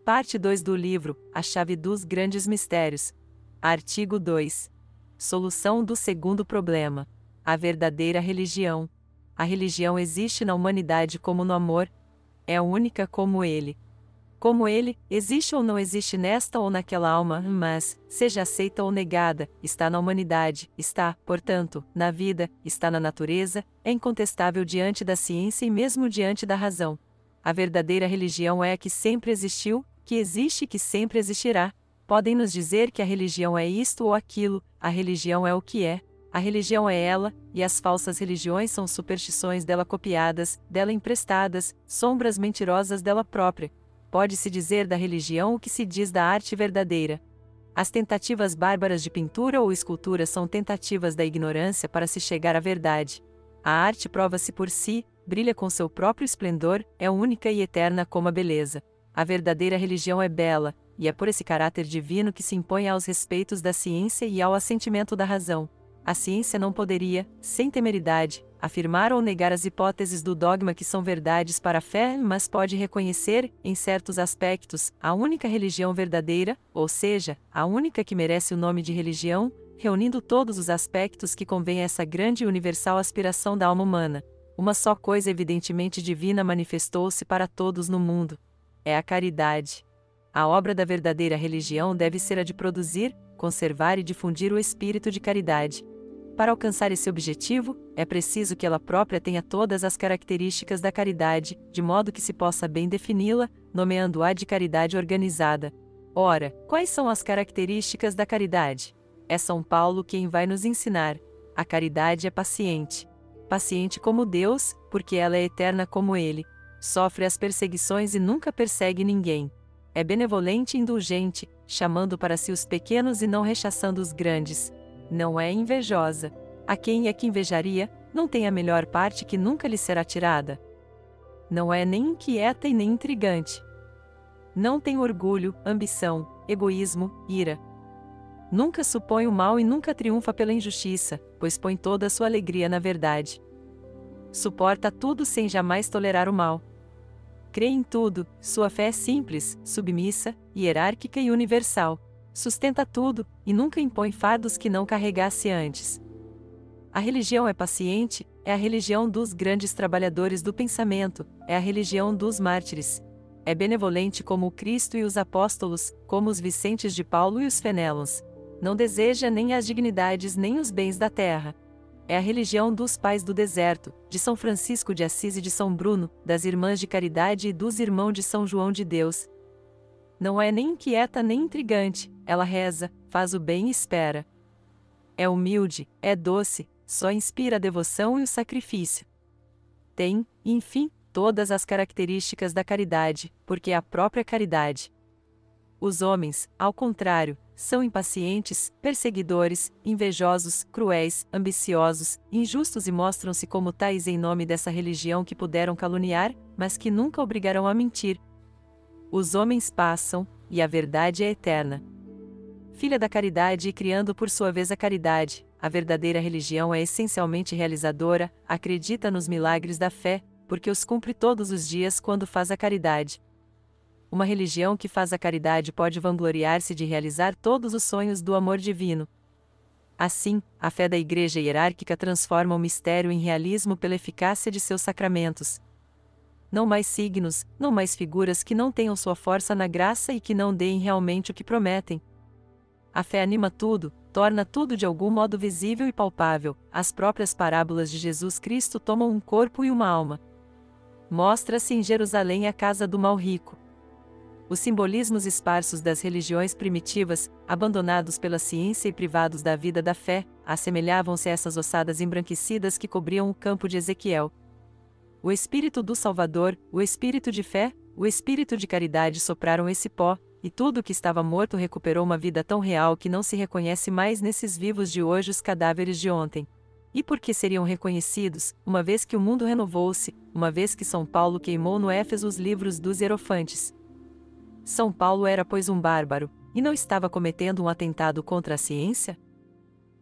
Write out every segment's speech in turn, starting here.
Parte 2 do livro, A Chave dos Grandes Mistérios. Artigo 2. Solução do segundo problema. A verdadeira religião. A religião existe na humanidade como no amor. É única como ele. Como ele, existe ou não existe nesta ou naquela alma, mas, seja aceita ou negada, está na humanidade, está, portanto, na vida, está na natureza, é incontestável diante da ciência e mesmo diante da razão. A verdadeira religião é a que sempre existiu, que existe e que sempre existirá. Podem nos dizer que a religião é isto ou aquilo, a religião é o que é, a religião é ela, e as falsas religiões são superstições dela copiadas, dela emprestadas, sombras mentirosas dela própria. Pode-se dizer da religião o que se diz da arte verdadeira. As tentativas bárbaras de pintura ou escultura são tentativas da ignorância para se chegar à verdade. A arte prova-se por si, brilha com seu próprio esplendor, é única e eterna como a beleza. A verdadeira religião é bela, e é por esse caráter divino que se impõe aos respeitos da ciência e ao assentimento da razão. A ciência não poderia, sem temeridade, afirmar ou negar as hipóteses do dogma que são verdades para a fé, mas pode reconhecer, em certos aspectos, a única religião verdadeira, ou seja, a única que merece o nome de religião, reunindo todos os aspectos que convém a essa grande e universal aspiração da alma humana. Uma só coisa evidentemente divina manifestou-se para todos no mundo. É a caridade. A obra da verdadeira religião deve ser a de produzir, conservar e difundir o espírito de caridade. Para alcançar esse objetivo, é preciso que ela própria tenha todas as características da caridade, de modo que se possa bem defini-la, nomeando-a de caridade organizada. Ora, quais são as características da caridade? É São Paulo quem vai nos ensinar. A caridade é paciente. Paciente como Deus, porque ela é eterna como Ele. Sofre as perseguições e nunca persegue ninguém. É benevolente e indulgente, chamando para si os pequenos e não rechaçando os grandes. Não é invejosa. A quem é que invejaria, não tem a melhor parte que nunca lhe será tirada. Não é nem inquieta e nem intrigante. Não tem orgulho, ambição, egoísmo, ira. Nunca supõe o mal e nunca triunfa pela injustiça, pois põe toda a sua alegria na verdade. Suporta tudo sem jamais tolerar o mal. Crê em tudo, sua fé é simples, submissa, hierárquica e universal. Sustenta tudo, e nunca impõe fardos que não carregasse antes. A religião é paciente, é a religião dos grandes trabalhadores do pensamento, é a religião dos mártires. É benevolente como o Cristo e os apóstolos, como os Vicentes de Paulo e os Fenelons. Não deseja nem as dignidades nem os bens da terra. É a religião dos pais do deserto, de São Francisco de Assis e de São Bruno, das irmãs de caridade e dos irmãos de São João de Deus. Não é nem inquieta nem intrigante, ela reza, faz o bem e espera. É humilde, é doce, só inspira a devoção e o sacrifício. Tem, enfim, todas as características da caridade, porque é a própria caridade. Os homens, ao contrário, são impacientes, perseguidores, invejosos, cruéis, ambiciosos, injustos e mostram-se como tais em nome dessa religião que puderam caluniar, mas que nunca obrigarão a mentir. Os homens passam, e a verdade é eterna. Filha da caridade e criando por sua vez a caridade, a verdadeira religião é essencialmente realizadora, acredita nos milagres da fé, porque os cumpre todos os dias quando faz a caridade. Uma religião que faz a caridade pode vangloriar-se de realizar todos os sonhos do amor divino. Assim, a fé da Igreja hierárquica transforma o mistério em realismo pela eficácia de seus sacramentos. Não mais signos, não mais figuras que não tenham sua força na graça e que não deem realmente o que prometem. A fé anima tudo, torna tudo de algum modo visível e palpável. As próprias parábolas de Jesus Cristo tomam um corpo e uma alma. Mostra-se em Jerusalém a casa do mal rico. Os simbolismos esparsos das religiões primitivas, abandonados pela ciência e privados da vida da fé, assemelhavam-se a essas ossadas embranquecidas que cobriam o campo de Ezequiel. O Espírito do Salvador, o Espírito de fé, o Espírito de caridade sopraram esse pó, e tudo o que estava morto recuperou uma vida tão real que não se reconhece mais nesses vivos de hoje os cadáveres de ontem. E por que seriam reconhecidos, uma vez que o mundo renovou-se, uma vez que São Paulo queimou no Éfeso os livros dos hierofantes? São Paulo era pois um bárbaro, e não estava cometendo um atentado contra a ciência?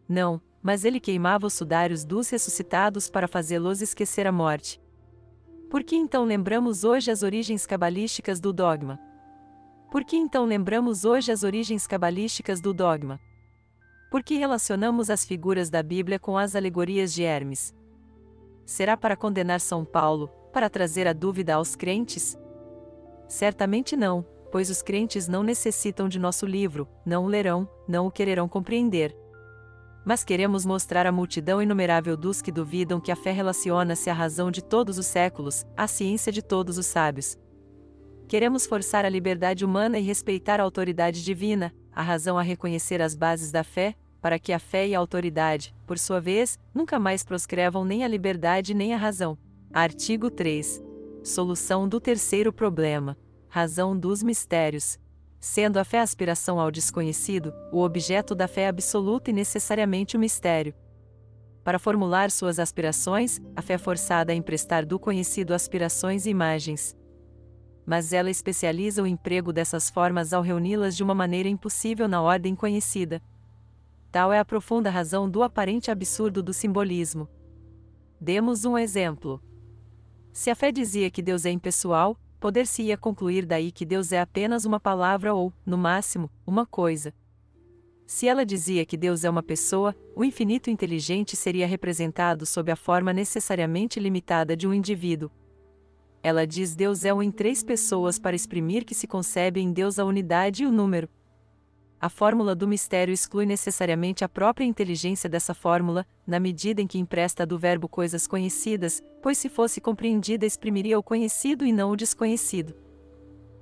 Não, mas ele queimava os sudários dos ressuscitados para fazê-los esquecer a morte. Por que então lembramos hoje as origens cabalísticas do dogma? Por que então lembramos hoje as origens cabalísticas do dogma? Por que relacionamos as figuras da Bíblia com as alegorias de Hermes? Será para condenar São Paulo, para trazer a dúvida aos crentes? Certamente não, pois os crentes não necessitam de nosso livro, não o lerão, não o quererão compreender. Mas queremos mostrar à multidão inumerável dos que duvidam que a fé relaciona-se à razão de todos os séculos, à ciência de todos os sábios. Queremos forçar a liberdade humana e respeitar a autoridade divina, a razão a reconhecer as bases da fé, para que a fé e a autoridade, por sua vez, nunca mais proscrevam nem a liberdade nem a razão. Artigo 3. Solução do terceiro problema. Razão dos mistérios. Sendo a fé a aspiração ao desconhecido, o objeto da fé é absoluta e necessariamente o mistério. Para formular suas aspirações, a fé é forçada a emprestar do conhecido aspirações e imagens. Mas ela especializa o emprego dessas formas ao reuni-las de uma maneira impossível na ordem conhecida. Tal é a profunda razão do aparente absurdo do simbolismo. Demos um exemplo. Se a fé dizia que Deus é impessoal, poder-se-ia concluir daí que Deus é apenas uma palavra ou, no máximo, uma coisa. Se ela dizia que Deus é uma pessoa, o infinito inteligente seria representado sob a forma necessariamente limitada de um indivíduo. Ela diz Deus é um em três pessoas para exprimir que se concebe em Deus a unidade e o número. A fórmula do mistério exclui necessariamente a própria inteligência dessa fórmula, na medida em que empresta do verbo coisas conhecidas, pois se fosse compreendida exprimiria o conhecido e não o desconhecido.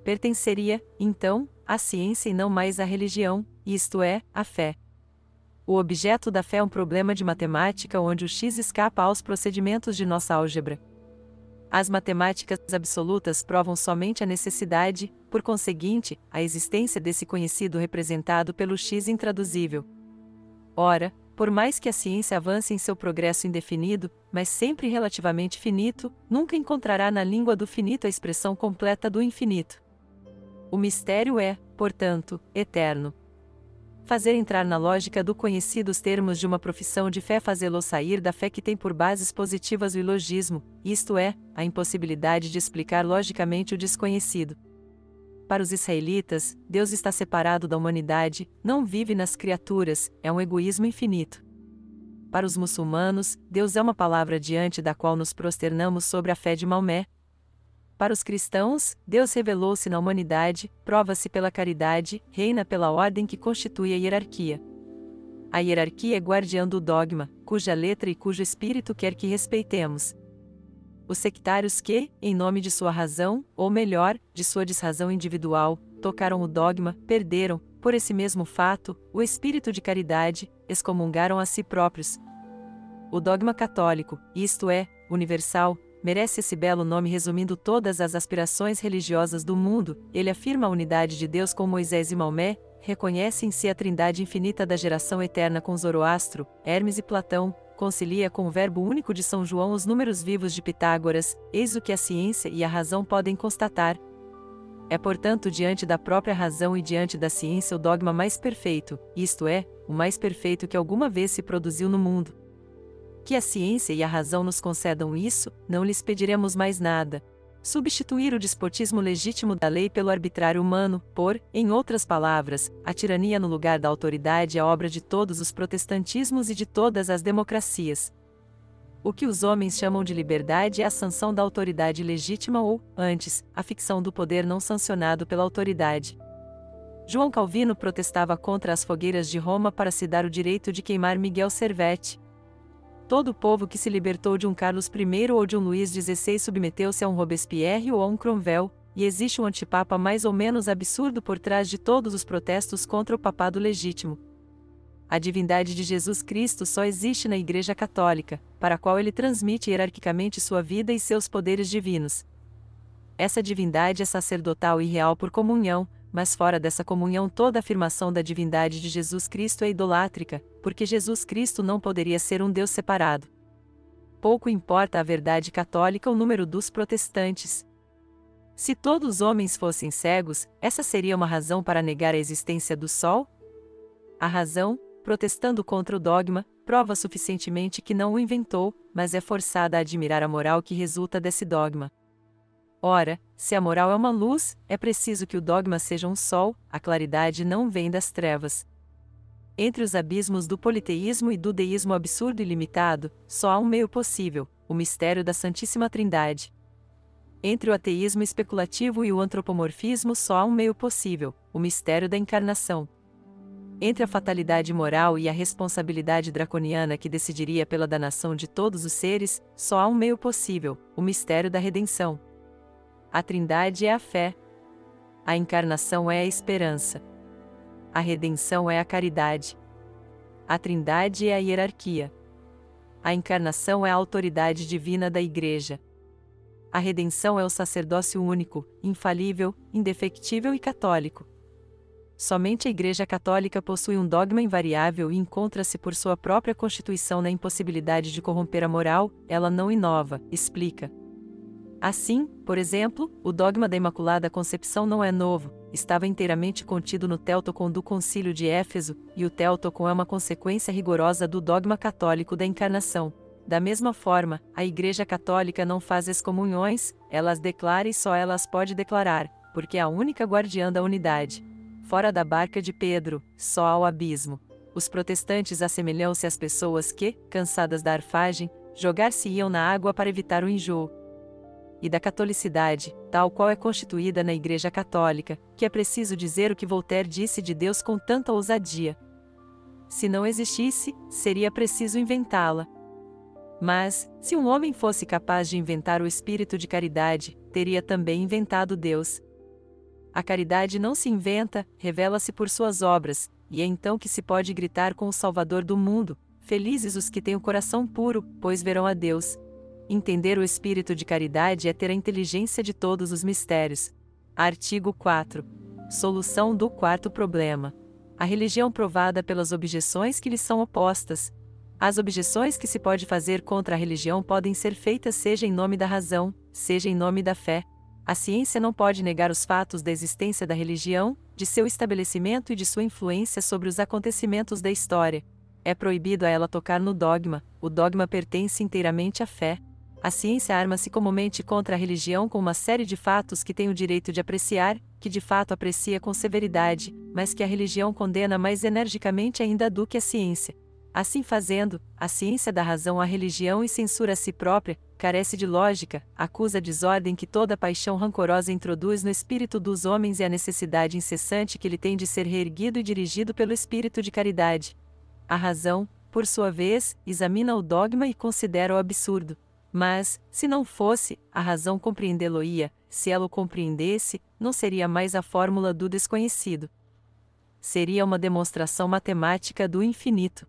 Pertenceria, então, à ciência e não mais à religião, isto é, à fé. O objeto da fé é um problema de matemática onde o x escapa aos procedimentos de nossa álgebra. As matemáticas absolutas provam somente a necessidade, por conseguinte, a existência desse conhecido representado pelo x intraduzível. Ora, por mais que a ciência avance em seu progresso indefinido, mas sempre relativamente finito, nunca encontrará na língua do finito a expressão completa do infinito. O mistério é, portanto, eterno. Fazer entrar na lógica do conhecido os termos de uma profissão de fé fazê-lo sair da fé que tem por bases positivas o ilogismo, isto é, a impossibilidade de explicar logicamente o desconhecido. Para os israelitas, Deus está separado da humanidade, não vive nas criaturas, é um egoísmo infinito. Para os muçulmanos, Deus é uma palavra diante da qual nos prosternamos sobre a fé de Maomé. Para os cristãos, Deus revelou-se na humanidade, prova-se pela caridade, reina pela ordem que constitui a hierarquia. A hierarquia é guardiã do dogma, cuja letra e cujo espírito quer que respeitemos. Os sectários que, em nome de sua razão, ou melhor, de sua desrazão individual, tocaram o dogma, perderam, por esse mesmo fato, o espírito de caridade, excomungaram a si próprios. O dogma católico, isto é, universal, merece esse belo nome resumindo todas as aspirações religiosas do mundo. Ele afirma a unidade de Deus com Moisés e Maomé, reconhece em si a trindade infinita da geração eterna com Zoroastro, Hermes e Platão, concilia com o verbo único de São João os números vivos de Pitágoras, eis o que a ciência e a razão podem constatar. É portanto diante da própria razão e diante da ciência o dogma mais perfeito, isto é, o mais perfeito que alguma vez se produziu no mundo. Que a ciência e a razão nos concedam isso, não lhes pediremos mais nada. Substituir o despotismo legítimo da lei pelo arbitrário humano, por, em outras palavras, a tirania no lugar da autoridade é obra de todos os protestantismos e de todas as democracias. O que os homens chamam de liberdade é a sanção da autoridade legítima ou, antes, a ficção do poder não sancionado pela autoridade. João Calvino protestava contra as fogueiras de Roma para se dar o direito de queimar Miguel Servet. Todo o povo que se libertou de um Carlos I ou de um Luís XVI submeteu-se a um Robespierre ou a um Cromwell, e existe um antipapa mais ou menos absurdo por trás de todos os protestos contra o papado legítimo. A divindade de Jesus Cristo só existe na Igreja Católica, para a qual ele transmite hierarquicamente sua vida e seus poderes divinos. Essa divindade é sacerdotal e real por comunhão, mas fora dessa comunhão toda a afirmação da divindade de Jesus Cristo é idolátrica, porque Jesus Cristo não poderia ser um Deus separado. Pouco importa a verdade católica o número dos protestantes. Se todos os homens fossem cegos, essa seria uma razão para negar a existência do Sol? A razão, protestando contra o dogma, prova suficientemente que não o inventou, mas é forçada a admirar a moral que resulta desse dogma. Ora, se a moral é uma luz, é preciso que o dogma seja um sol, a claridade não vem das trevas. Entre os abismos do politeísmo e do deísmo absurdo e limitado, só há um meio possível, o mistério da Santíssima Trindade. Entre o ateísmo especulativo e o antropomorfismo só há um meio possível, o mistério da encarnação. Entre a fatalidade moral e a responsabilidade draconiana que decidiria pela danação de todos os seres, só há um meio possível, o mistério da redenção. A Trindade é a fé. A encarnação é a esperança. A redenção é a caridade. A Trindade é a hierarquia. A encarnação é a autoridade divina da Igreja. A redenção é o sacerdócio único, infalível, indefectível e católico. Somente a Igreja Católica possui um dogma invariável e encontra-se por sua própria constituição na impossibilidade de corromper a moral, ela não inova, explica. Assim, por exemplo, o dogma da Imaculada Concepção não é novo, estava inteiramente contido no Teotocon do Concílio de Éfeso, e o Teotocon é uma consequência rigorosa do dogma católico da encarnação. Da mesma forma, a Igreja Católica não faz excomunhões, ela as declara e só ela as pode declarar, porque é a única guardiã da unidade. Fora da barca de Pedro, só há o abismo. Os protestantes assemelham-se às pessoas que, cansadas da arfagem, jogar-se-iam na água para evitar o enjoo. E da catolicidade, tal qual é constituída na Igreja Católica, que é preciso dizer o que Voltaire disse de Deus com tanta ousadia. Se não existisse, seria preciso inventá-la. Mas, se um homem fosse capaz de inventar o espírito de caridade, teria também inventado Deus. A caridade não se inventa, revela-se por suas obras, e é então que se pode gritar com o Salvador do mundo: felizes os que têm o coração puro, pois verão a Deus. Entender o espírito de caridade é ter a inteligência de todos os mistérios. Artigo 4. Solução do quarto problema. A religião provada pelas objeções que lhe são opostas. As objeções que se pode fazer contra a religião podem ser feitas seja em nome da razão, seja em nome da fé. A ciência não pode negar os fatos da existência da religião, de seu estabelecimento e de sua influência sobre os acontecimentos da história. É proibido a ela tocar no dogma, o dogma pertence inteiramente à fé. A ciência arma-se comumente contra a religião com uma série de fatos que tem o direito de apreciar, que de fato aprecia com severidade, mas que a religião condena mais energicamente ainda do que a ciência. Assim fazendo, a ciência dá razão à religião e censura a si própria, carece de lógica, acusa a desordem que toda paixão rancorosa introduz no espírito dos homens e a necessidade incessante que ele tem de ser reerguido e dirigido pelo espírito de caridade. A razão, por sua vez, examina o dogma e considera-o absurdo. Mas, se não fosse, a razão compreendê-lo-ia, se ela o compreendesse, não seria mais a fórmula do desconhecido. Seria uma demonstração matemática do infinito.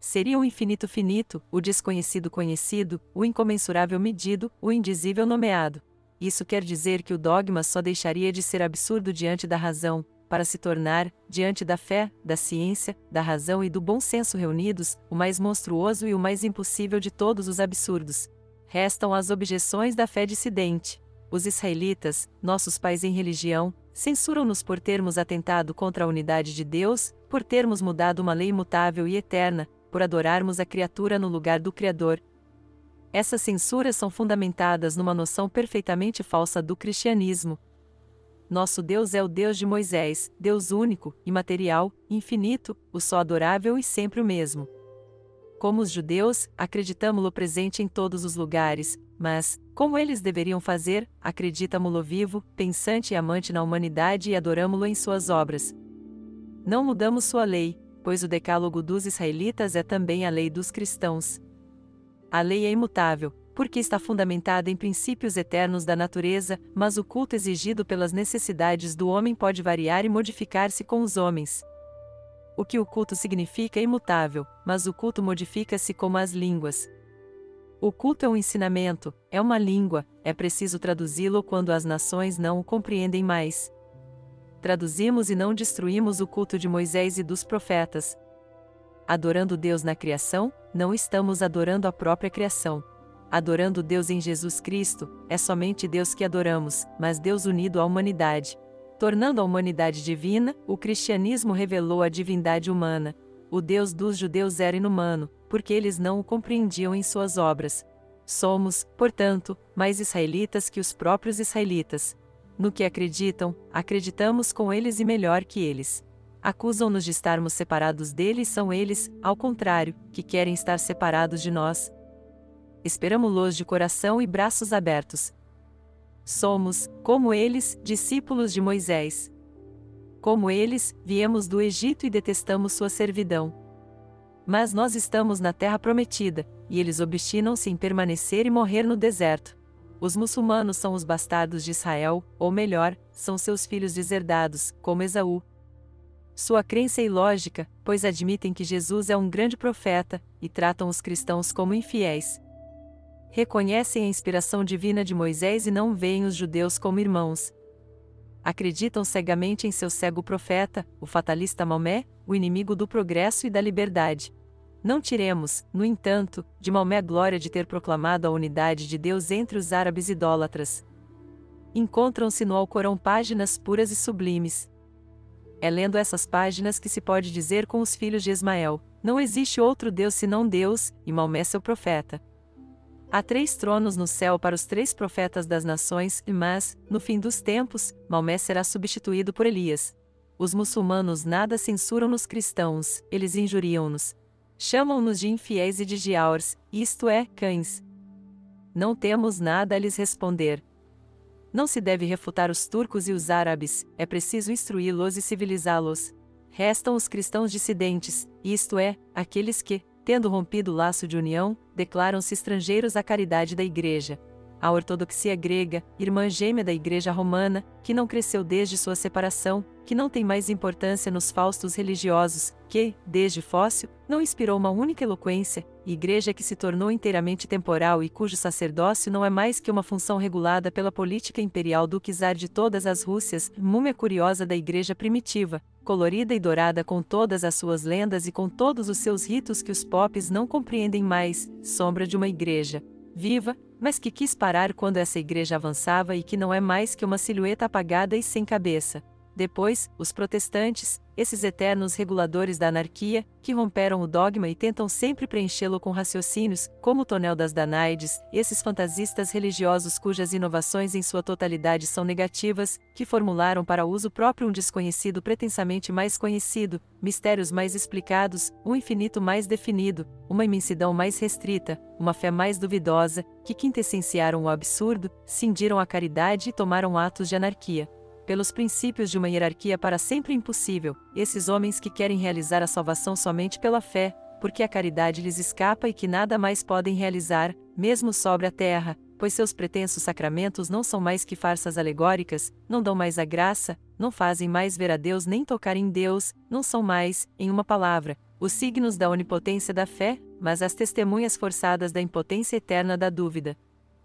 Seria o infinito finito, o desconhecido conhecido, o incomensurável medido, o indizível nomeado. Isso quer dizer que o dogma só deixaria de ser absurdo diante da razão, para se tornar, diante da fé, da ciência, da razão e do bom senso reunidos, o mais monstruoso e o mais impossível de todos os absurdos. Restam as objeções da fé dissidente. Os israelitas, nossos pais em religião, censuram-nos por termos atentado contra a unidade de Deus, por termos mudado uma lei imutável e eterna, por adorarmos a criatura no lugar do Criador. Essas censuras são fundamentadas numa noção perfeitamente falsa do cristianismo. Nosso Deus é o Deus de Moisés, Deus único, imaterial, infinito, o só adorável e sempre o mesmo. Como os judeus, acreditamo-lo presente em todos os lugares, mas, como eles deveriam fazer, acreditamo-lo vivo, pensante e amante na humanidade e adoramo-lo em suas obras. Não mudamos sua lei, pois o decálogo dos israelitas é também a lei dos cristãos. A lei é imutável, porque está fundamentada em princípios eternos da natureza, mas o culto exigido pelas necessidades do homem pode variar e modificar-se com os homens. O que o culto significa é imutável, mas o culto modifica-se como as línguas. O culto é um ensinamento, é uma língua, é preciso traduzi-lo quando as nações não o compreendem mais. Traduzimos e não destruímos o culto de Moisés e dos profetas. Adorando Deus na criação, não estamos adorando a própria criação. Adorando Deus em Jesus Cristo, é somente Deus que adoramos, mas Deus unido à humanidade. Tornando a humanidade divina, o cristianismo revelou a divindade humana. O Deus dos judeus era inumano, porque eles não o compreendiam em suas obras. Somos, portanto, mais israelitas que os próprios israelitas. No que acreditam, acreditamos com eles e melhor que eles. Acusam-nos de estarmos separados deles e são eles, ao contrário, que querem estar separados de nós. Esperamo-los de coração e braços abertos. Somos, como eles, discípulos de Moisés. Como eles, viemos do Egito e detestamos sua servidão. Mas nós estamos na terra prometida, e eles obstinam-se em permanecer e morrer no deserto. Os muçulmanos são os bastardos de Israel, ou melhor, são seus filhos deserdados, como Esaú. Sua crença é ilógica, pois admitem que Jesus é um grande profeta, e tratam os cristãos como infiéis. Reconhecem a inspiração divina de Moisés e não veem os judeus como irmãos. Acreditam cegamente em seu cego profeta, o fatalista Maomé, o inimigo do progresso e da liberdade. Não tiremos, no entanto, de Maomé a glória de ter proclamado a unidade de Deus entre os árabes idólatras. Encontram-se no Alcorão páginas puras e sublimes. É lendo essas páginas que se pode dizer com os filhos de Ismael: não existe outro Deus senão Deus, e Maomé seu profeta. Há 3 tronos no céu para os 3 profetas das nações, mas, no fim dos tempos, Maomé será substituído por Elias. Os muçulmanos nada censuram nos cristãos, eles injuriam-nos. Chamam-nos de infiéis e de giaurs, isto é, cães. Não temos nada a lhes responder. Não se deve refutar os turcos e os árabes, é preciso instruí-los e civilizá-los. Restam os cristãos dissidentes, isto é, aqueles que, tendo rompido o laço de união, declaram-se estrangeiros à caridade da Igreja. A ortodoxia grega, irmã gêmea da Igreja romana, que não cresceu desde sua separação, que não tem mais importância nos faustos religiosos, que, desde Fócio, não inspirou uma única eloquência, Igreja que se tornou inteiramente temporal e cujo sacerdócio não é mais que uma função regulada pela política imperial do czar de todas as Rússias, múmia curiosa da Igreja primitiva, colorida e dourada com todas as suas lendas e com todos os seus ritos que os popes não compreendem mais, sombra de uma Igreja viva, mas que quis parar quando essa Igreja avançava e que não é mais que uma silhueta apagada e sem cabeça. Depois, os protestantes, esses eternos reguladores da anarquia, que romperam o dogma e tentam sempre preenchê-lo com raciocínios, como o tonel das Danaides, esses fantasistas religiosos cujas inovações em sua totalidade são negativas, que formularam para uso próprio um desconhecido pretensamente mais conhecido, mistérios mais explicados, um infinito mais definido, uma imensidão mais restrita, uma fé mais duvidosa, que quintessenciaram o absurdo, cindiram a caridade e tomaram atos de anarquia. Pelos princípios de uma hierarquia para sempre impossível, esses homens que querem realizar a salvação somente pela fé, porque a caridade lhes escapa e que nada mais podem realizar, mesmo sobre a terra, pois seus pretensos sacramentos não são mais que farsas alegóricas, não dão mais a graça, não fazem mais ver a Deus nem tocar em Deus, não são mais, em uma palavra, os signos da onipotência da fé, mas as testemunhas forçadas da impotência eterna da dúvida.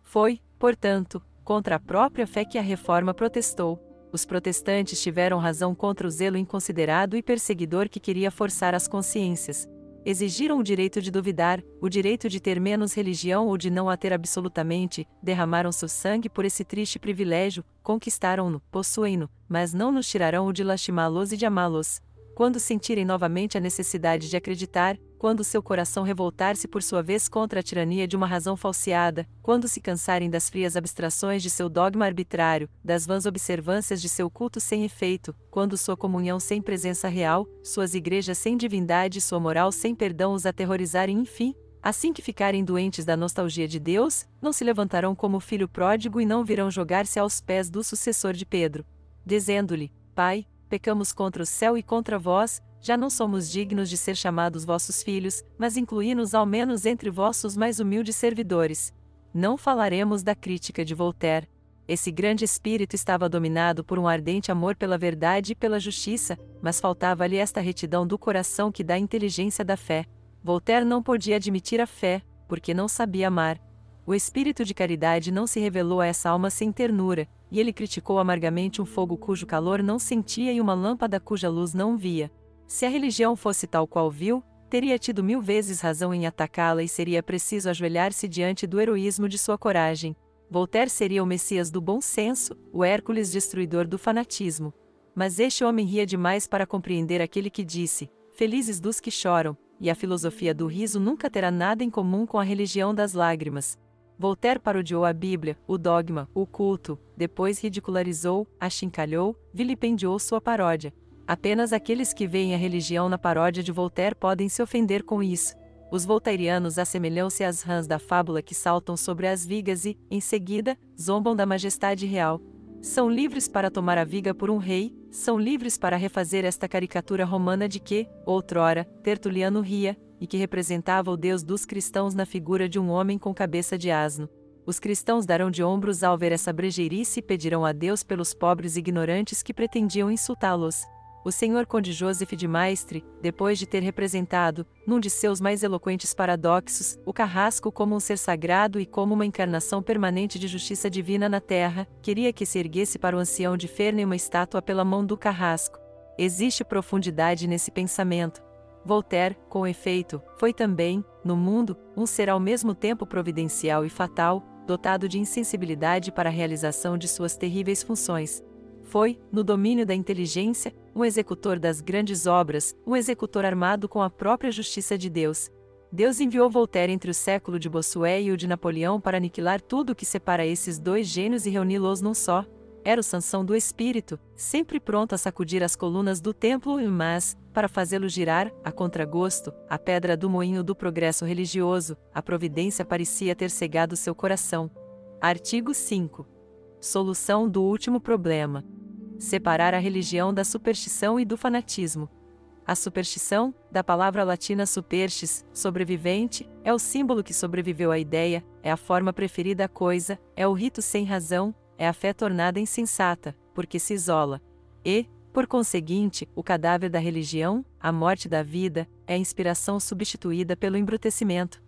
Foi, portanto, contra a própria fé que a Reforma protestou. Os protestantes tiveram razão contra o zelo inconsiderado e perseguidor que queria forçar as consciências. Exigiram o direito de duvidar, o direito de ter menos religião ou de não a ter absolutamente, derramaram seu sangue por esse triste privilégio, conquistaram-no, possuem-no, mas não nos tirarão o de lastimá-los e de amá-los. Quando sentirem novamente a necessidade de acreditar, quando seu coração revoltar-se por sua vez contra a tirania de uma razão falseada, quando se cansarem das frias abstrações de seu dogma arbitrário, das vãs observâncias de seu culto sem efeito, quando sua comunhão sem presença real, suas igrejas sem divindade e sua moral sem perdão os aterrorizarem enfim, assim que ficarem doentes da nostalgia de Deus, não se levantarão como o filho pródigo e não virão jogar-se aos pés do sucessor de Pedro, dizendo-lhe: Pai, pecamos contra o céu e contra vós, já não somos dignos de ser chamados vossos filhos, mas incluí-nos ao menos entre vossos mais humildes servidores. Não falaremos da crítica de Voltaire. Esse grande espírito estava dominado por um ardente amor pela verdade e pela justiça, mas faltava-lhe esta retidão do coração que dá a inteligência da fé. Voltaire não podia admitir a fé, porque não sabia amar. O espírito de caridade não se revelou a essa alma sem ternura, e ele criticou amargamente um fogo cujo calor não sentia e uma lâmpada cuja luz não via. Se a religião fosse tal qual viu, teria tido 1000 vezes razão em atacá-la e seria preciso ajoelhar-se diante do heroísmo de sua coragem. Voltaire seria o Messias do bom senso, o Hércules destruidor do fanatismo. Mas este homem ria demais para compreender aquele que disse: felizes dos que choram, e a filosofia do riso nunca terá nada em comum com a religião das lágrimas. Voltaire parodiou a Bíblia, o dogma, o culto, depois ridicularizou, achincalhou, vilipendiou sua paródia. Apenas aqueles que veem a religião na paródia de Voltaire podem se ofender com isso. Os voltairianos assemelham-se às rãs da fábula que saltam sobre as vigas e, em seguida, zombam da majestade real. São livres para tomar a viga por um rei, são livres para refazer esta caricatura romana de que, outrora, Tertuliano ria, e que representava o Deus dos cristãos na figura de um homem com cabeça de asno. Os cristãos darão de ombros ao ver essa brejeirice e pedirão a Deus pelos pobres ignorantes que pretendiam insultá-los. O senhor Conde Joseph de Maistre, depois de ter representado, num de seus mais eloquentes paradoxos, o carrasco como um ser sagrado e como uma encarnação permanente de justiça divina na terra, queria que se erguesse para o ancião de Ferney uma estátua pela mão do carrasco. Existe profundidade nesse pensamento. Voltaire, com efeito, foi também, no mundo, um ser ao mesmo tempo providencial e fatal, dotado de insensibilidade para a realização de suas terríveis funções. Foi, no domínio da inteligência, um executor das grandes obras, um executor armado com a própria justiça de Deus. Deus enviou Voltaire entre o século de Bossuet e o de Napoleão para aniquilar tudo o que separa esses dois gênios e reuni-los num só. Era o Sansão do espírito, sempre pronto a sacudir as colunas do templo, mas, para fazê-lo girar, a contragosto, a pedra do moinho do progresso religioso, a providência parecia ter cegado seu coração. Artigo 5. Solução do último problema. Separar a religião da superstição e do fanatismo. A superstição, da palavra latina superstis, sobrevivente, é o símbolo que sobreviveu à ideia, é a forma preferida à coisa, é o rito sem razão, é a fé tornada insensata, porque se isola. E, por conseguinte, o cadáver da religião, a morte da vida, é a inspiração substituída pelo embrutecimento.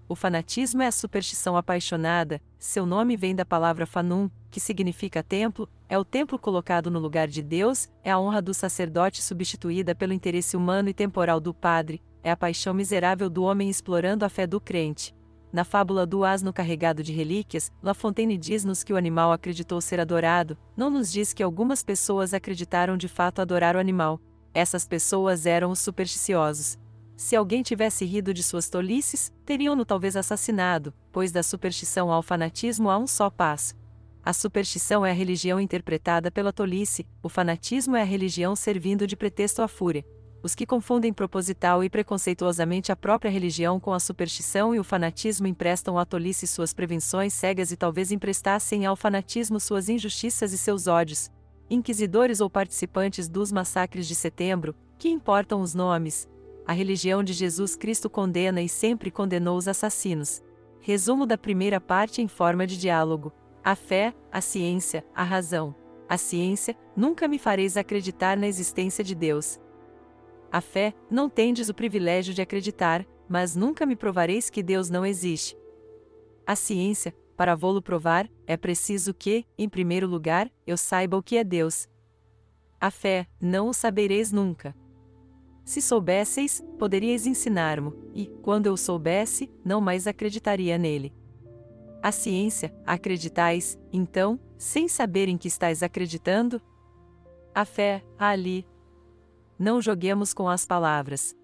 O fanatismo é a superstição apaixonada, seu nome vem da palavra fanum, que significa templo, é o templo colocado no lugar de Deus, é a honra do sacerdote substituída pelo interesse humano e temporal do padre, é a paixão miserável do homem explorando a fé do crente. Na fábula do asno carregado de relíquias, La Fontaine diz-nos que o animal acreditou ser adorado, não nos diz que algumas pessoas acreditaram de fato adorar o animal. Essas pessoas eram os supersticiosos. Se alguém tivesse rido de suas tolices, teriam-no talvez assassinado, pois da superstição ao fanatismo há um só passo. A superstição é a religião interpretada pela tolice, o fanatismo é a religião servindo de pretexto à fúria. Os que confundem proposital e preconceituosamente a própria religião com a superstição e o fanatismo emprestam à tolice suas prevenções cegas e talvez emprestassem ao fanatismo suas injustiças e seus ódios. Inquisidores ou participantes dos massacres de setembro, que importam os nomes? A religião de Jesus Cristo condena e sempre condenou os assassinos. Resumo da primeira parte em forma de diálogo. A fé, a ciência, a razão. A ciência, nunca me fareis acreditar na existência de Deus. A fé, não tendes o privilégio de acreditar, mas nunca me provareis que Deus não existe. A ciência, para vô-lo provar, é preciso que, em primeiro lugar, eu saiba o que é Deus. A fé, não o sabereis nunca. Se soubesseis, poderíeis ensinar-mo, e, quando eu soubesse, não mais acreditaria nele. A ciência, acreditais, então, sem saber em que estáis acreditando? A fé, ali. Não joguemos com as palavras.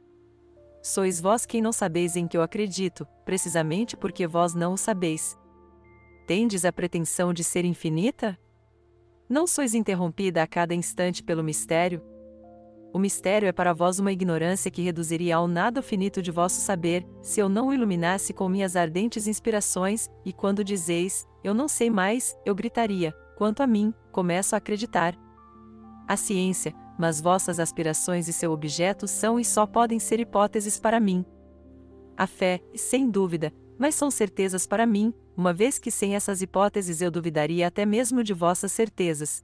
Sois vós quem não sabeis em que eu acredito, precisamente porque vós não o sabeis. Tendes a pretensão de ser infinita? Não sois interrompida a cada instante pelo mistério? O mistério é para vós uma ignorância que reduziria ao nada o finito de vosso saber, se eu não o iluminasse com minhas ardentes inspirações, e quando dizeis, eu não sei mais, eu gritaria, quanto a mim, começo a acreditar. A ciência, mas vossas aspirações e seu objeto são e só podem ser hipóteses para mim. A fé, sem dúvida, mas são certezas para mim, uma vez que sem essas hipóteses eu duvidaria até mesmo de vossas certezas.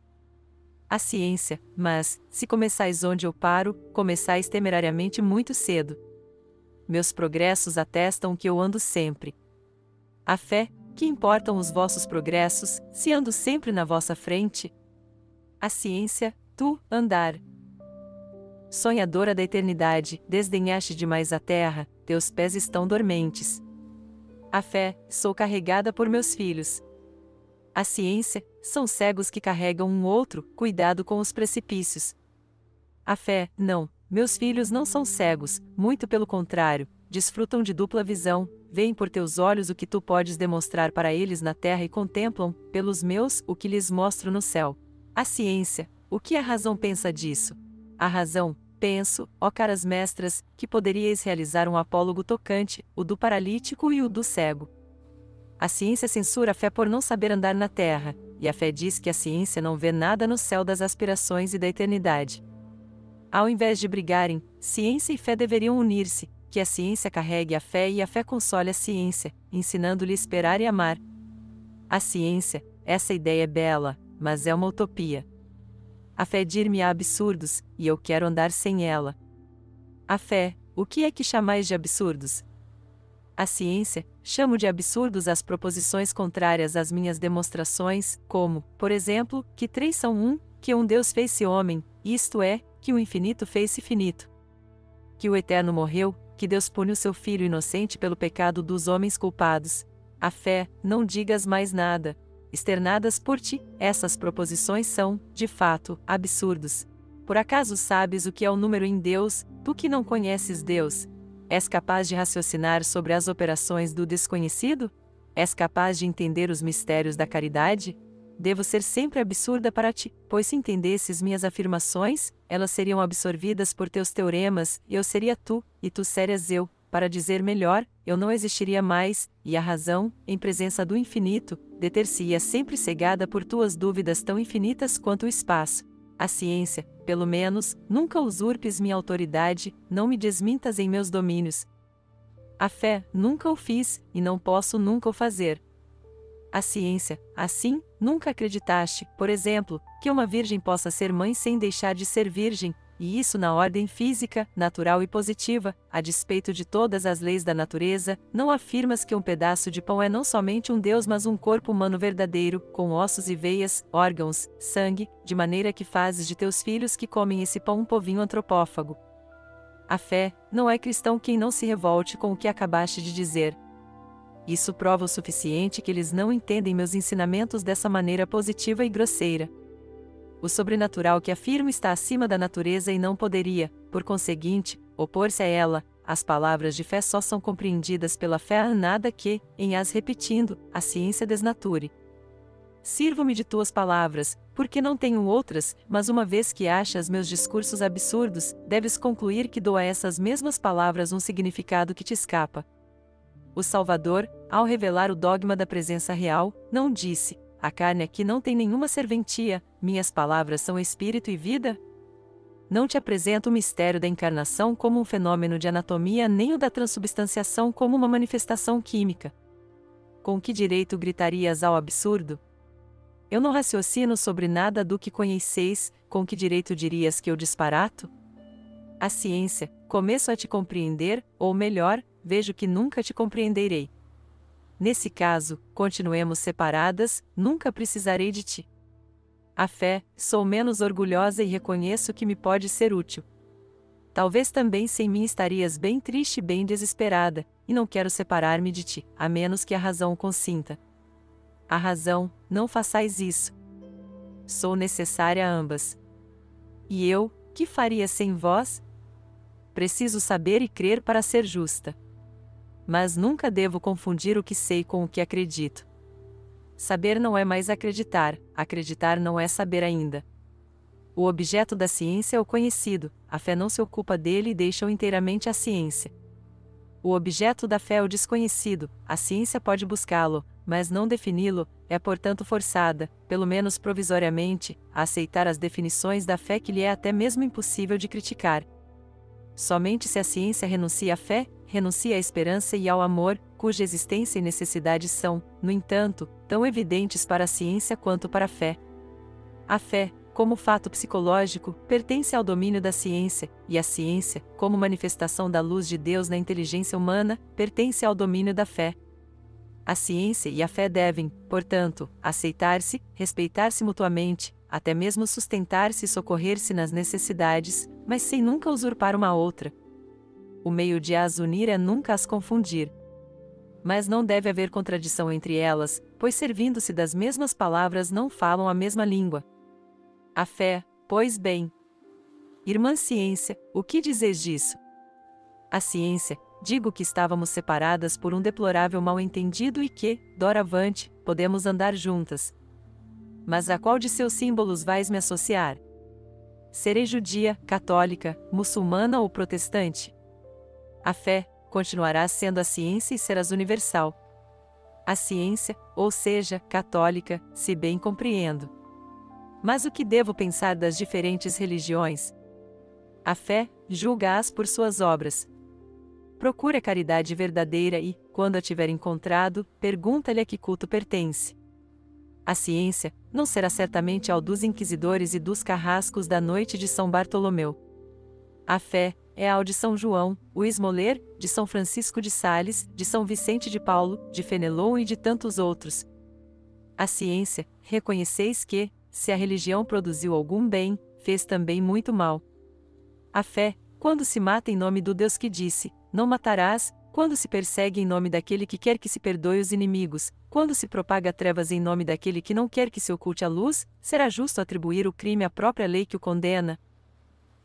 A ciência, mas, se começais onde eu paro, começais temerariamente muito cedo. Meus progressos atestam que eu ando sempre. A fé, que importam os vossos progressos, se ando sempre na vossa frente? A ciência, tu, andar. Sonhadora da eternidade, desdenhaste demais a terra, teus pés estão dormentes. A fé, sou carregada por meus filhos. A ciência, são cegos que carregam um outro, cuidado com os precipícios. A fé, não, meus filhos não são cegos, muito pelo contrário, desfrutam de dupla visão, veem por teus olhos o que tu podes demonstrar para eles na terra e contemplam, pelos meus, o que lhes mostro no céu. A ciência, o que a razão pensa disso? A razão, penso, ó caras mestras, que poderíeis realizar um apólogo tocante, o do paralítico e o do cego. A ciência censura a fé por não saber andar na terra, e a fé diz que a ciência não vê nada no céu das aspirações e da eternidade. Ao invés de brigarem, ciência e fé deveriam unir-se, que a ciência carregue a fé e a fé console a ciência, ensinando-lhe a esperar e amar. A ciência, essa ideia é bela, mas é uma utopia. A fé dir-me a absurdos, e eu quero andar sem ela. A fé, o que é que chamais de absurdos? A ciência, chamo de absurdos as proposições contrárias às minhas demonstrações, como, por exemplo, que três são um, que um Deus fez-se homem, isto é, que o infinito fez-se finito. Que o eterno morreu, que Deus pune o seu filho inocente pelo pecado dos homens culpados. A fé, não digas mais nada. Externadas por ti, essas proposições são, de fato, absurdos. Por acaso sabes o que é o número em Deus, tu que não conheces Deus? És capaz de raciocinar sobre as operações do desconhecido? És capaz de entender os mistérios da caridade? Devo ser sempre absurda para ti, pois se entendesses minhas afirmações, elas seriam absorvidas por teus teoremas, eu seria tu, e tu serias eu. Para dizer melhor, eu não existiria mais, e a razão, em presença do infinito, deter-se-ia sempre cegada por tuas dúvidas tão infinitas quanto o espaço. A ciência, pelo menos, nunca usurpes minha autoridade, não me desmintas em meus domínios. A fé, nunca o fiz, e não posso nunca o fazer. A ciência, assim, nunca acreditaste, por exemplo, que uma virgem possa ser mãe sem deixar de ser virgem, e isso na ordem física, natural e positiva, a despeito de todas as leis da natureza, não afirmas que um pedaço de pão é não somente um Deus mas um corpo humano verdadeiro, com ossos e veias, órgãos, sangue, de maneira que fazes de teus filhos que comem esse pão um povinho antropófago. A fé, não é cristão quem não se revolte com o que acabaste de dizer. Isso prova o suficiente que eles não entendem meus ensinamentos dessa maneira positiva e grosseira. O sobrenatural que afirmo está acima da natureza e não poderia, por conseguinte, opor-se a ela. As palavras de fé só são compreendidas pela fé a nada que, em as repetindo, a ciência desnature. Sirvo-me de tuas palavras, porque não tenho outras, mas uma vez que achas meus discursos absurdos, deves concluir que dou a essas mesmas palavras um significado que te escapa. O Salvador, ao revelar o dogma da presença real, não disse: a carne aqui não tem nenhuma serventia, minhas palavras são espírito e vida? Não te apresento o mistério da encarnação como um fenômeno de anatomia nem o da transubstanciação como uma manifestação química. Com que direito gritarias ao absurdo? Eu não raciocino sobre nada do que conheceis, com que direito dirias que eu disparato? A ciência, começo a te compreender, ou melhor, vejo que nunca te compreenderei. Nesse caso, continuemos separadas, nunca precisarei de ti. A fé, sou menos orgulhosa e reconheço que me pode ser útil. Talvez também sem mim estarias bem triste e bem desesperada, e não quero separar-me de ti, a menos que a razão o consinta. A razão, não façais isso. Sou necessária a ambas. E eu, que faria sem vós? Preciso saber e crer para ser justa. Mas nunca devo confundir o que sei com o que acredito. Saber não é mais acreditar, acreditar não é saber ainda. O objeto da ciência é o conhecido, a fé não se ocupa dele e deixa-o inteiramente à ciência. O objeto da fé é o desconhecido, a ciência pode buscá-lo, mas não defini-lo, é portanto forçada, pelo menos provisoriamente, a aceitar as definições da fé que lhe é até mesmo impossível de criticar. Somente se a ciência renuncia à fé, renuncia à esperança e ao amor, cuja existência e necessidade são, no entanto, tão evidentes para a ciência quanto para a fé. A fé, como fato psicológico, pertence ao domínio da ciência, e a ciência, como manifestação da luz de Deus na inteligência humana, pertence ao domínio da fé. A ciência e a fé devem, portanto, aceitar-se, respeitar-se mutuamente, até mesmo sustentar-se e socorrer-se nas necessidades, mas sem nunca usurpar uma outra. O meio de as unir é nunca as confundir. Mas não deve haver contradição entre elas, pois servindo-se das mesmas palavras não falam a mesma língua. A fé, pois bem. Irmã ciência, o que dizes disso? A ciência, digo que estávamos separadas por um deplorável mal-entendido e que, doravante, podemos andar juntas. Mas a qual de seus símbolos vais me associar? Serei judia, católica, muçulmana ou protestante? A fé continuará sendo a ciência e serás universal. A ciência, ou seja, católica, se bem compreendo. Mas o que devo pensar das diferentes religiões? A fé, julga-as por suas obras. Procure a caridade verdadeira e, quando a tiver encontrado, pergunta-lhe a que culto pertence. A ciência não será certamente ao dos inquisidores e dos carrascos da noite de São Bartolomeu. A fé é ao de São João, o Esmoler, de São Francisco de Sales, de São Vicente de Paulo, de Fenelon e de tantos outros. A ciência, reconheceis que, se a religião produziu algum bem, fez também muito mal. A fé, quando se mata em nome do Deus que disse, não matarás, quando se persegue em nome daquele que quer que se perdoe os inimigos, quando se propaga trevas em nome daquele que não quer que se oculte a luz, será justo atribuir o crime à própria lei que o condena?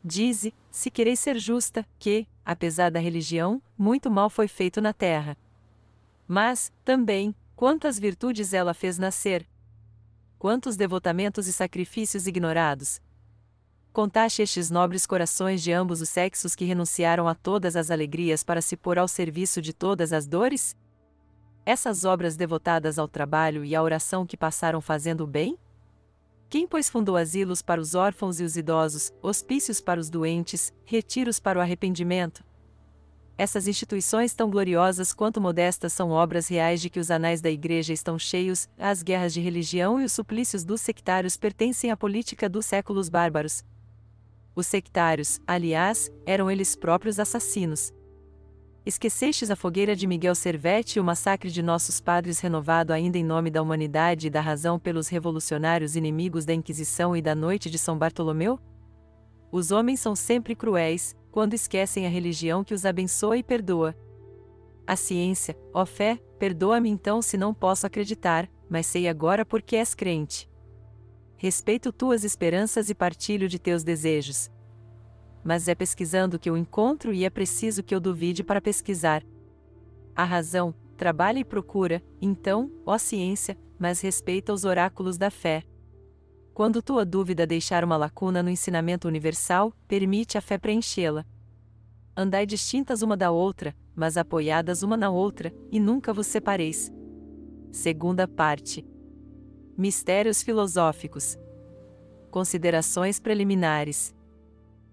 Dize, se quereis ser justa, que, apesar da religião, muito mal foi feito na terra. Mas, também, quantas virtudes ela fez nascer? Quantos devotamentos e sacrifícios ignorados? Contaste estes nobres corações de ambos os sexos que renunciaram a todas as alegrias para se pôr ao serviço de todas as dores? Essas obras devotadas ao trabalho e à oração que passaram fazendo o bem? Quem, pois, fundou asilos para os órfãos e os idosos, hospícios para os doentes, retiros para o arrependimento? Essas instituições tão gloriosas quanto modestas são obras reais de que os anais da Igreja estão cheios, as guerras de religião e os suplícios dos sectários pertencem à política dos séculos bárbaros. Os sectários, aliás, eram eles próprios assassinos. Esquecestes a fogueira de Miguel Servetti e o massacre de nossos padres renovado ainda em nome da humanidade e da razão pelos revolucionários inimigos da Inquisição e da noite de São Bartolomeu? Os homens são sempre cruéis, quando esquecem a religião que os abençoa e perdoa. A ciência, ó fé, perdoa-me então se não posso acreditar, mas sei agora porque és crente. Respeito tuas esperanças e partilho de teus desejos. Mas é pesquisando que eu encontro e é preciso que eu duvide para pesquisar. A razão, trabalha e procura, então, ó ciência, mas respeita os oráculos da fé. Quando tua dúvida deixar uma lacuna no ensinamento universal, permite a fé preenchê-la. Andai distintas uma da outra, mas apoiadas uma na outra, e nunca vos separeis. Segunda parte. Mistérios filosóficos. Considerações preliminares.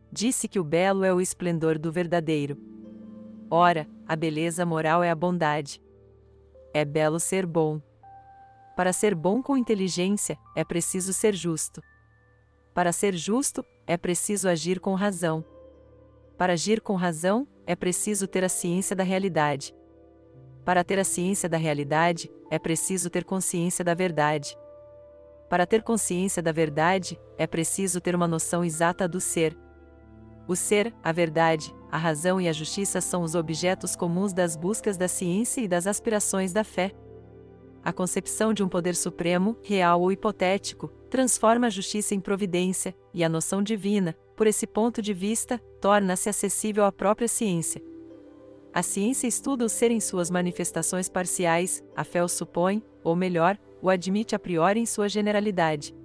Disse que o belo é o esplendor do verdadeiro. Ora, a beleza moral é a bondade. É belo ser bom. Para ser bom com inteligência, é preciso ser justo. Para ser justo, é preciso agir com razão. Para agir com razão, é preciso ter a ciência da realidade. Para ter a ciência da realidade, é preciso ter consciência da verdade. Para ter consciência da verdade, é preciso ter uma noção exata do ser. O ser, a verdade, a razão e a justiça são os objetos comuns das buscas da ciência e das aspirações da fé. A concepção de um poder supremo, real ou hipotético, transforma a justiça em providência, e a noção divina, por esse ponto de vista, torna-se acessível à própria ciência. A ciência estuda o ser em suas manifestações parciais, a fé o supõe, ou melhor, o admite a priori em sua generalidade.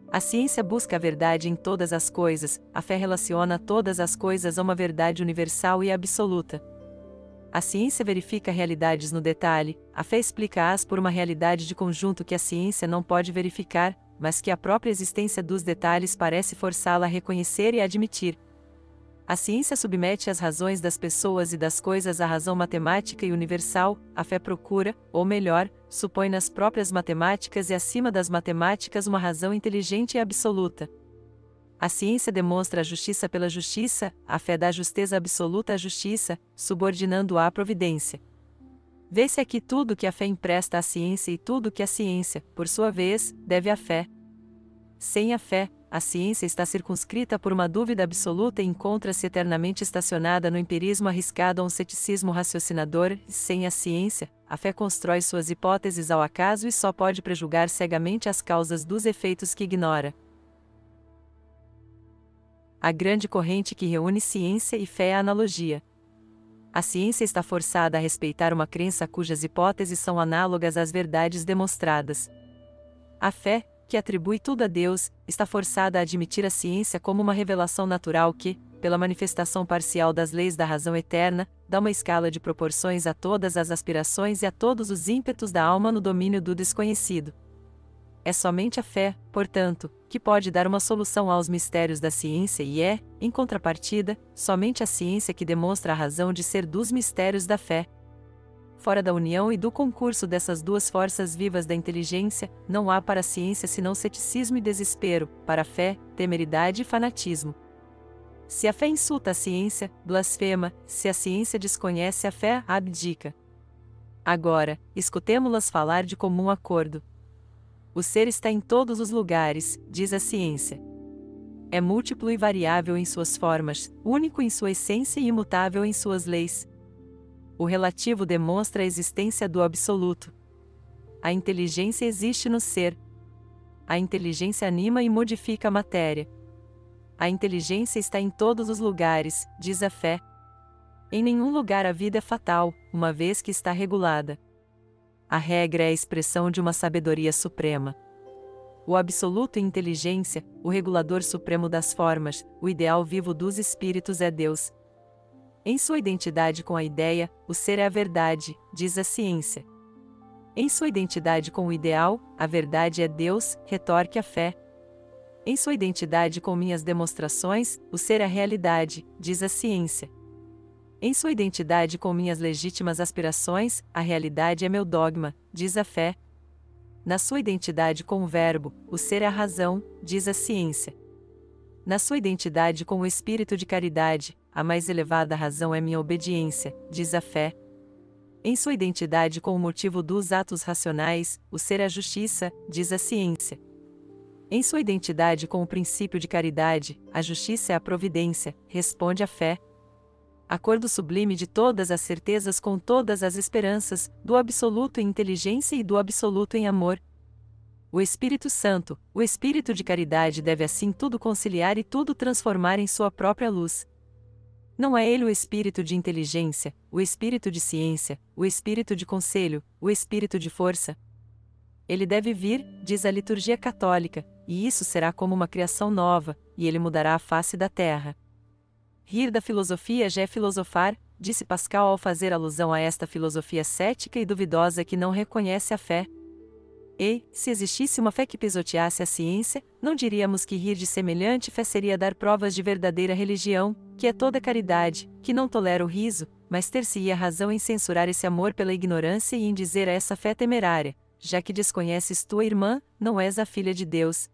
A ciência busca a verdade em todas as coisas, a fé relaciona todas as coisas a uma verdade universal e absoluta. A ciência verifica realidades no detalhe, a fé explica-as por uma realidade de conjunto que a ciência não pode verificar, mas que a própria existência dos detalhes parece forçá-la a reconhecer e admitir. A ciência submete as razões das pessoas e das coisas à razão matemática e universal, a fé procura, ou melhor, supõe nas próprias matemáticas e acima das matemáticas uma razão inteligente e absoluta. A ciência demonstra a justiça pela justiça, a fé dá justeza absoluta à justiça, subordinando-a à providência. Vê-se aqui tudo que a fé empresta à ciência e tudo que a ciência, por sua vez, deve à fé. Sem a fé, a ciência está circunscrita por uma dúvida absoluta e encontra-se eternamente estacionada no empirismo arriscado a um ceticismo raciocinador. Sem a ciência, a fé constrói suas hipóteses ao acaso e só pode prejulgar cegamente as causas dos efeitos que ignora. A grande corrente que reúne ciência e fé é a analogia. A ciência está forçada a respeitar uma crença cujas hipóteses são análogas às verdades demonstradas. A fé, que atribui tudo a Deus, está forçada a admitir a ciência como uma revelação natural que, pela manifestação parcial das leis da razão eterna, dá uma escala de proporções a todas as aspirações e a todos os ímpetos da alma no domínio do desconhecido. É somente a fé, portanto, que pode dar uma solução aos mistérios da ciência e é, em contrapartida, somente a ciência que demonstra a razão de ser dos mistérios da fé. Fora da união e do concurso dessas duas forças vivas da inteligência, não há para a ciência senão ceticismo e desespero, para a fé, temeridade e fanatismo. Se a fé insulta a ciência, blasfema; se a ciência desconhece a fé, abdica. Agora, escutemo-las falar de comum acordo. O ser está em todos os lugares, diz a ciência. É múltiplo e variável em suas formas, único em sua essência e imutável em suas leis. O relativo demonstra a existência do absoluto. A inteligência existe no ser. A inteligência anima e modifica a matéria. A inteligência está em todos os lugares, diz a fé. Em nenhum lugar a vida é fatal, uma vez que está regulada. A regra é a expressão de uma sabedoria suprema. O absoluto em inteligência, o regulador supremo das formas, o ideal vivo dos espíritos é Deus. Em sua identidade com a ideia, o ser é a verdade, diz a ciência. Em sua identidade com o ideal, a verdade é Deus, retorque a fé. Em sua identidade com minhas demonstrações, o ser é a realidade, diz a ciência. Em sua identidade com minhas legítimas aspirações, a realidade é meu dogma, diz a fé. Na sua identidade com o verbo, o ser é a razão, diz a ciência. Na sua identidade com o espírito de caridade, a mais elevada razão é minha obediência, diz a fé. Em sua identidade com o motivo dos atos racionais, o ser é a justiça, diz a ciência. Em sua identidade com o princípio de caridade, a justiça é a providência, responde a fé. Acordo sublime de todas as certezas com todas as esperanças, do absoluto em inteligência e do absoluto em amor. O Espírito Santo, o Espírito de caridade deve assim tudo conciliar e tudo transformar em sua própria luz. Não é ele o Espírito de inteligência, o Espírito de ciência, o Espírito de conselho, o Espírito de força? Ele deve vir, diz a liturgia católica, e isso será como uma criação nova, e ele mudará a face da terra. Rir da filosofia já é filosofar, disse Pascal ao fazer alusão a esta filosofia cética e duvidosa que não reconhece a fé. E, se existisse uma fé que pisoteasse a ciência, não diríamos que rir de semelhante fé seria dar provas de verdadeira religião, que é toda caridade, que não tolera o riso, mas ter-se-ia razão em censurar esse amor pela ignorância e em dizer a essa fé temerária: já que desconheces tua irmã, não és a filha de Deus.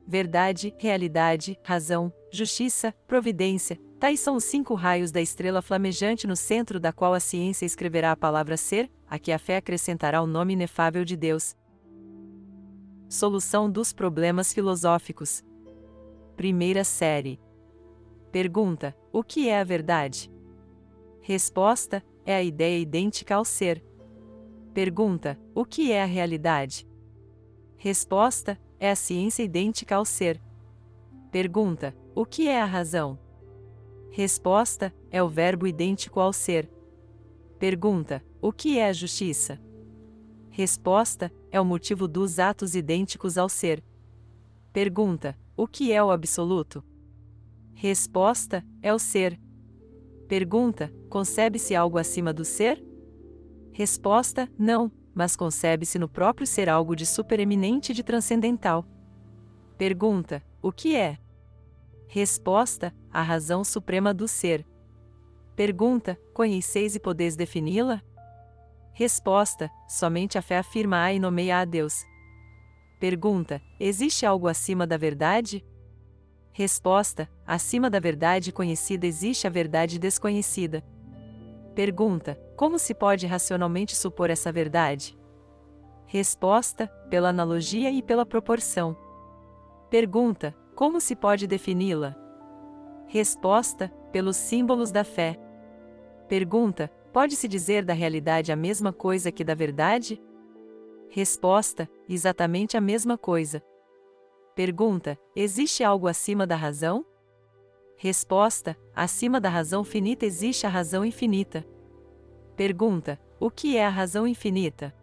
Verdade, realidade, razão, justiça, providência, tais são os 5 raios da estrela flamejante no centro da qual a ciência escreverá a palavra ser, a que a fé acrescentará o nome inefável de Deus. Solução dos problemas filosóficos. Primeira série. Pergunta: o que é a verdade? Resposta: é a ideia idêntica ao ser. Pergunta: o que é a realidade? Resposta: é a ciência idêntica ao ser. Pergunta: o que é a razão? Resposta: é o verbo idêntico ao ser. Pergunta: o que é a justiça? Resposta: é o motivo dos atos idênticos ao ser. Pergunta: o que é o absoluto? Resposta: é o ser. Pergunta: concebe-se algo acima do ser? Resposta: não, mas concebe-se no próprio ser algo de supereminente e de transcendental. Pergunta: o que é? Resposta: a razão suprema do ser. Pergunta: conheceis e podeis defini-la? Resposta: somente a fé afirma-a e nomeia a Deus. Pergunta: existe algo acima da verdade? Resposta: acima da verdade conhecida existe a verdade desconhecida. Pergunta: como se pode racionalmente supor essa verdade? Resposta: pela analogia e pela proporção. Pergunta: como se pode defini-la? Resposta: pelos símbolos da fé. Pergunta: pode-se dizer da realidade a mesma coisa que da verdade? Resposta: exatamente a mesma coisa. Pergunta: existe algo acima da razão? Resposta: acima da razão finita existe a razão infinita. Pergunta: o que é a razão infinita?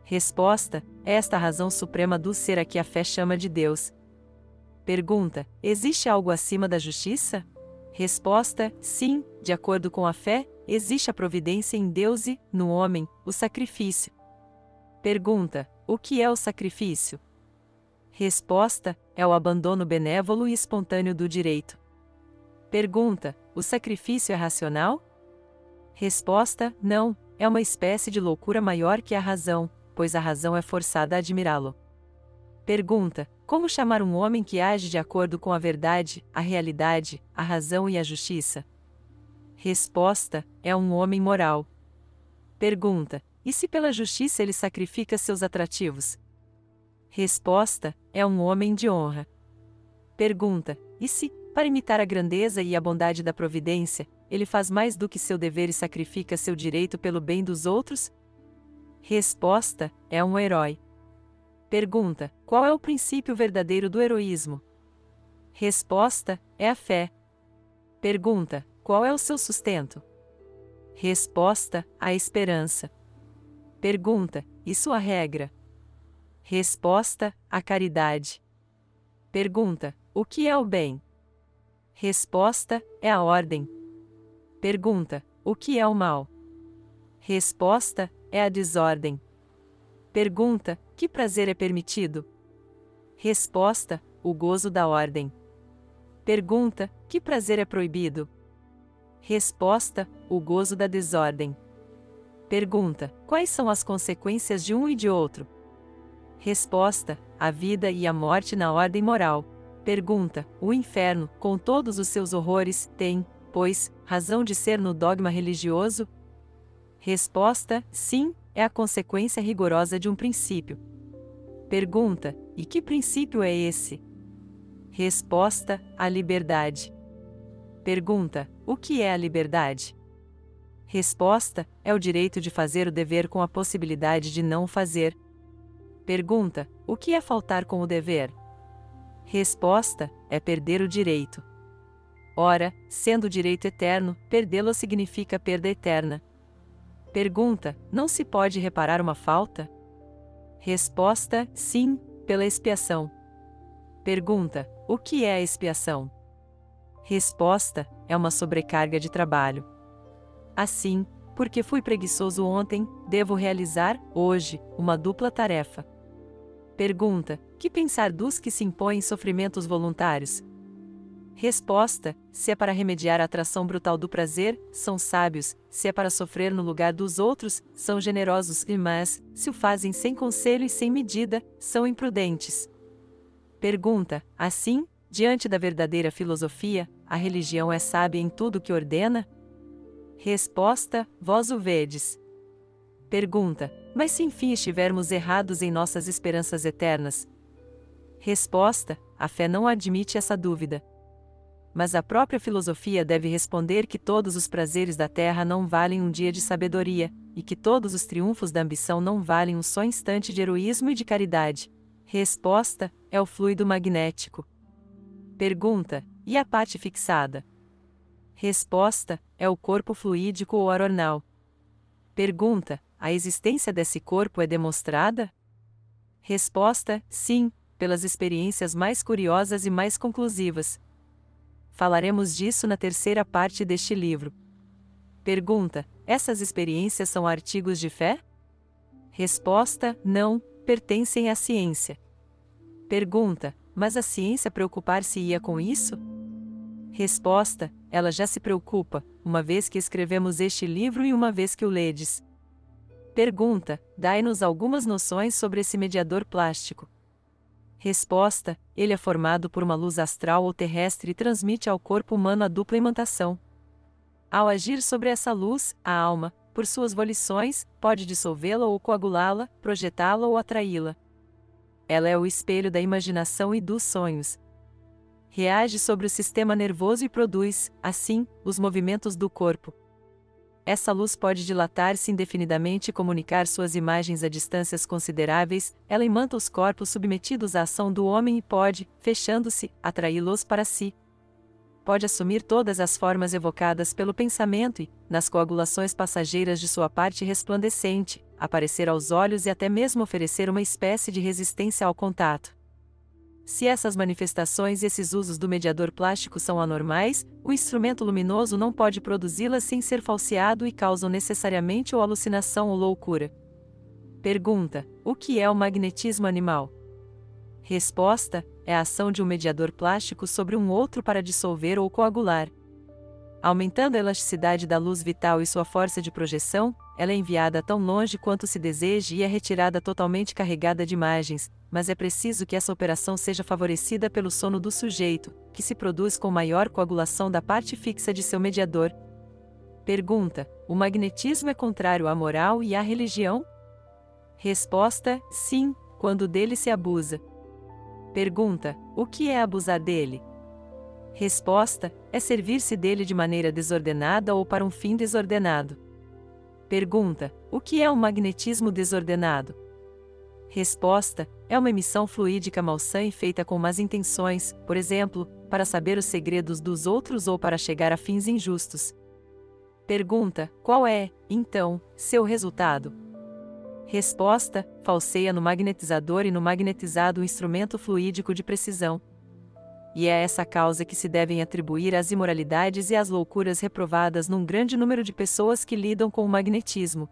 Resposta: é esta razão suprema do ser a que a fé chama de Deus. Pergunta: existe algo acima da justiça? Resposta: sim, de acordo com a fé, existe a providência em Deus e, no homem, o sacrifício. Pergunta: o que é o sacrifício? Resposta: é o abandono benévolo e espontâneo do direito. Pergunta: o sacrifício é racional? Resposta: não, é uma espécie de loucura maior que a razão, pois a razão é forçada a admirá-lo. Pergunta: como chamar um homem que age de acordo com a verdade, a realidade, a razão e a justiça? Resposta: é um homem moral. Pergunta: e se pela justiça ele sacrifica seus atrativos? Resposta: é um homem de honra. Pergunta: e se, para imitar a grandeza e a bondade da providência, ele faz mais do que seu dever e sacrifica seu direito pelo bem dos outros? Resposta: é um herói. Pergunta: qual é o princípio verdadeiro do heroísmo? Resposta: é a fé. Pergunta: qual é o seu sustento? Resposta: a esperança. Pergunta: e sua regra? Resposta: a caridade. Pergunta: o que é o bem? Resposta: é a ordem. Pergunta: o que é o mal? Resposta: é a desordem. Pergunta: que prazer é permitido? Resposta: o gozo da ordem. Pergunta: que prazer é proibido? Resposta: o gozo da desordem. Pergunta: quais são as consequências de um e de outro? Resposta: a vida e a morte na ordem moral. Pergunta: o inferno, com todos os seus horrores, tem, pois, razão de ser no dogma religioso? Resposta: sim, é a consequência rigorosa de um princípio. Pergunta: e que princípio é esse? Resposta: a liberdade. Pergunta: o que é a liberdade? Resposta: é o direito de fazer o dever com a possibilidade de não o fazer. Pergunta: o que é faltar com o dever? Resposta: é perder o direito. Ora, sendo o direito eterno, perdê-lo significa perda eterna. Pergunta: não se pode reparar uma falta? Resposta: sim, pela expiação. Pergunta: o que é a expiação? Resposta: é uma sobrecarga de trabalho. Assim, porque fui preguiçoso ontem, devo realizar, hoje, uma dupla tarefa. Pergunta: que pensar dos que se impõem sofrimentos voluntários? Resposta: se é para remediar a atração brutal do prazer, são sábios; se é para sofrer no lugar dos outros, são generosos; mas, se o fazem sem conselho e sem medida, são imprudentes. Pergunta: assim, diante da verdadeira filosofia, a religião é sábia em tudo o que ordena? Resposta: vós o vedes. Pergunta: mas se enfim estivermos errados em nossas esperanças eternas? Resposta: a fé não admite essa dúvida. Mas a própria filosofia deve responder que todos os prazeres da terra não valem um dia de sabedoria, e que todos os triunfos da ambição não valem um só instante de heroísmo e de caridade. Resposta: é o fluido magnético. Pergunta: e a parte fixada? Resposta: é o corpo fluídico ou aronal. Pergunta: a existência desse corpo é demonstrada? Resposta: sim, pelas experiências mais curiosas e mais conclusivas. Falaremos disso na terceira parte deste livro. Pergunta: essas experiências são artigos de fé? Resposta: não, pertencem à ciência. Pergunta: mas a ciência preocupar-se-ia com isso? Resposta: ela já se preocupa, uma vez que escrevemos este livro e uma vez que o ledes. Pergunta: dai-nos algumas noções sobre esse mediador plástico. Resposta: ele é formado por uma luz astral ou terrestre e transmite ao corpo humano a dupla imantação. Ao agir sobre essa luz, a alma, por suas volições, pode dissolvê-la ou coagulá-la, projetá-la ou atraí-la. Ela é o espelho da imaginação e dos sonhos. Reage sobre o sistema nervoso e produz, assim, os movimentos do corpo. Essa luz pode dilatar-se indefinidamente e comunicar suas imagens a distâncias consideráveis, ela imanta os corpos submetidos à ação do homem e pode, fechando-se, atraí-los para si. pode assumir todas as formas evocadas pelo pensamento e, nas coagulações passageiras de sua parte resplandecente, aparecer aos olhos e até mesmo oferecer uma espécie de resistência ao contato. Se essas manifestações e esses usos do mediador plástico são anormais, o instrumento luminoso não pode produzi-las sem ser falseado e causam necessariamente ou alucinação ou loucura. Pergunta: o que é o magnetismo animal? Resposta: é a ação de um mediador plástico sobre um outro para dissolver ou coagular. Aumentando a elasticidade da luz vital e sua força de projeção, ela é enviada tão longe quanto se deseje e é retirada totalmente carregada de imagens, mas é preciso que essa operação seja favorecida pelo sono do sujeito, que se produz com maior coagulação da parte fixa de seu mediador. Pergunta: o magnetismo é contrário à moral e à religião? Resposta: sim, quando dele se abusa. Pergunta: o que é abusar dele? Resposta: é servir-se dele de maneira desordenada ou para um fim desordenado. Pergunta: o que é o magnetismo desordenado? Resposta: é uma emissão fluídica malsã e feita com más intenções, por exemplo, para saber os segredos dos outros ou para chegar a fins injustos. Pergunta: qual é, então, seu resultado? Resposta: falseia no magnetizador e no magnetizado o instrumento fluídico de precisão. E é essa causa que se devem atribuir às imoralidades e às loucuras reprovadas num grande número de pessoas que lidam com o magnetismo.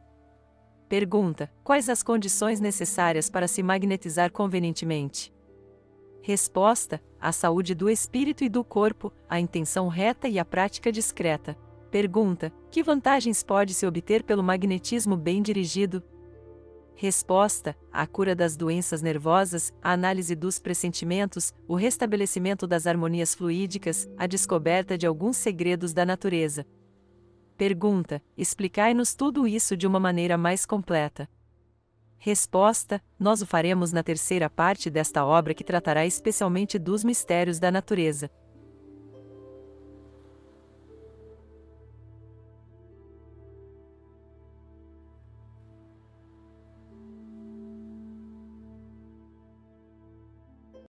Pergunta: quais as condições necessárias para se magnetizar convenientemente? Resposta: a saúde do espírito e do corpo, a intenção reta e a prática discreta. Pergunta: que vantagens pode-se obter pelo magnetismo bem dirigido? Resposta: a cura das doenças nervosas, a análise dos pressentimentos, o restabelecimento das harmonias fluídicas, a descoberta de alguns segredos da natureza. Pergunta: explicai-nos tudo isso de uma maneira mais completa. Resposta: nós o faremos na terceira parte desta obra que tratará especialmente dos mistérios da natureza.